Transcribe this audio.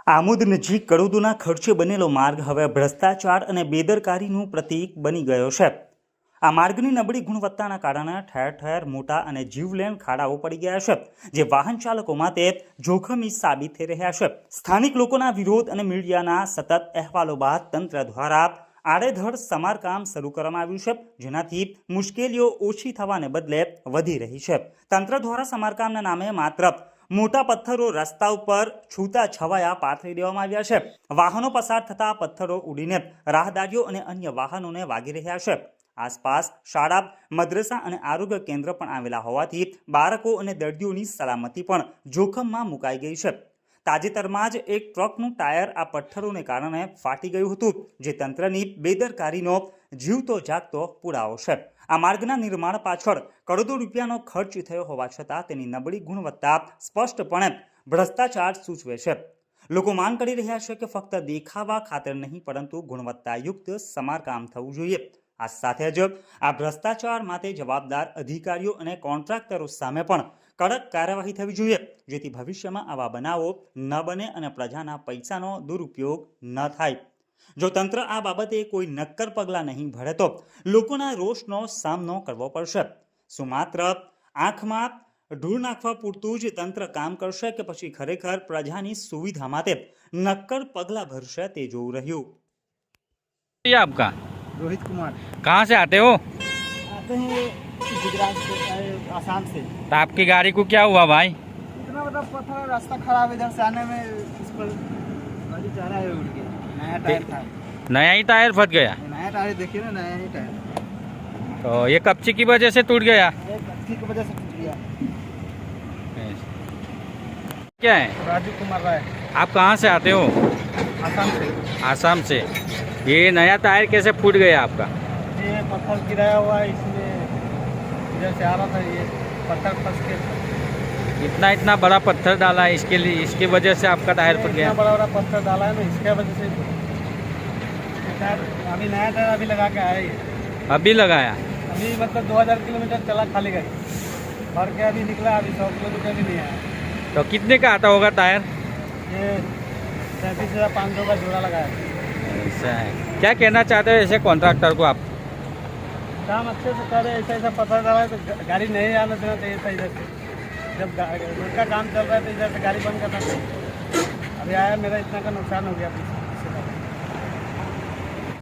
આમોદ નજીક કરોડોના ખર્ચે બનેલો માર્ગ હવે ભ્રષ્ટાચાર અને બેદરકારીનું પ્રતીક બની ગયો છે। આ માર્ગની નબળી ગુણવત્તાના કારણે ઠેર ઠેર મોટા અને જીવલેણ ખાડાઓ પડી ગયા છે, જે વાહન ચાલકો માટે જોખમી સાબિત થઈ રહ્યા છે। સ્થાનિક લોકોના વિરોધ અને મીડિયાના સતત અહેવાલો બાદ તંત્ર દ્વારા આડેધડ સમારકામ શરૂ કરવામાં આવ્યું છે, જેનાથી મુશ્કેલીઓ ઓછી થવાને બદલે વધી રહી છે। તંત્ર દ્વારા સમારકામના નામે માત્ર મોટા પથ્થરો રસ્તા ઉપર છૂટા છવાયા પાથરી દેવામાં આવ્યા છે। વાહનો પસાર થતા પથ્થરો ઉડીને રાહદારીઓ અને અન્ય વાહનોને વાગી રહ્યા છે। આસપાસ શાળા, મદ્રસા અને આરોગ્ય કેન્દ્ર પણ આવેલા હોવાથી બાળકો અને દર્દીઓની સલામતી પણ જોખમમાં મુકાઈ ગઈ છે। તાજેતરમાં જ એક ટ્રકનું ટાયર આ પથ્થરોને કારણે ફાટી ગયું હતું, જે તંત્રની બેદરકારીનો જીવતો જાગતો પુરાવો છે। આ માર્ગના નિર્માણ પાછળ કરોડો રૂપિયાનો ખર્ચ થયો હોવા છતાં તેની નબળી ગુણવત્તા સ્પષ્ટપણે ભ્રષ્ટાચાર સૂચવે છે। લોકો માંગ કરી રહ્યા છે કે ફક્ત દેખાવા ખાતર નહીં, પરંતુ ગુણવત્તાયુક્ત સમારકામ થવું જોઈએ। આ સાથે જ આ ભ્રષ્ટાચાર માટે જવાબદાર અધિકારીઓ અને કોન્ટ્રાક્ટરો સામે પણ કડક કાર્યવાહી થવી જોઈએ, જેથી ભવિષ્યમાં આવા બનાવો ન બને અને પ્રજાના પૈસાનો દુરુપયોગ ન થાય। જો તંત્ર આ બાબતે કોઈ નક્કર પગલાં નહીં ભરે તો લોકોના રોષનો સામનો કરવો પડશે। શું માત્ર આંખમાં ધૂળ નાખવા પૂરતું જ તંત્ર કામ કરશે કે પછી ખરેખર પ્રજાની સુવિધા માટે નક્કર પગલાં ભરશે તે જોવું રહ્યું। ये आपका रोहित कुमार कहाँ से आते हो? आते हैं गुजरात से, आसाम से। तो आपकी गाड़ी को क्या हुआ भाई? इतना बड़ा पत्थर, रास्ता खराब है, इधर से आने में इस पर गाड़ी जा रहा है उड़ के। नया टायर था, नया ही टायर फट गया। नया टायर देखिए ना, नया ही टायर। तो ये कपची की वजह से टूट गया? गलती की वजह से टूट गया। क्या है? राजू कुमार राय, आप कहाँ से आते हो? आसाम से। आसाम से। ये नया टायर कैसे फूट गया आपका? ये पत्थर गिराया हुआ है, इसमें इधर से आ रहा था, ये पत्थर फंस के इतना इतना बड़ा पत्थर डाला है इसके लिए, इसकी वजह से आपका टायर फट गया? इतना बड़ा बड़ा पत्थर डाला है ना, इसके वजह से टायर अभी नया टायर अभी लगा के आया ये। अभी लगाया? अभी मतलब 2000 किलोमीटर चला खाली गाड़ी, भर के अभी निकला, अभी 100 किलोमीटर भी नहीं आया। तो कितने का आता होगा टायर? ये 37,500 का जोड़ा लगाया। ऐसा है। क्या कहना चाहते हो ऐसे कॉन्ट्रैक्टर को आप? काम अच्छे से करे, ऐसा ऐसा पत्थर डाला है तो गाड़ी नहीं आना देना चाहिए था इधर से। जब रोड का काम चल रहा है तो इधर से गाड़ी बंद करना चाहिए। अभी आया, मेरा इतना का नुकसान हो गया।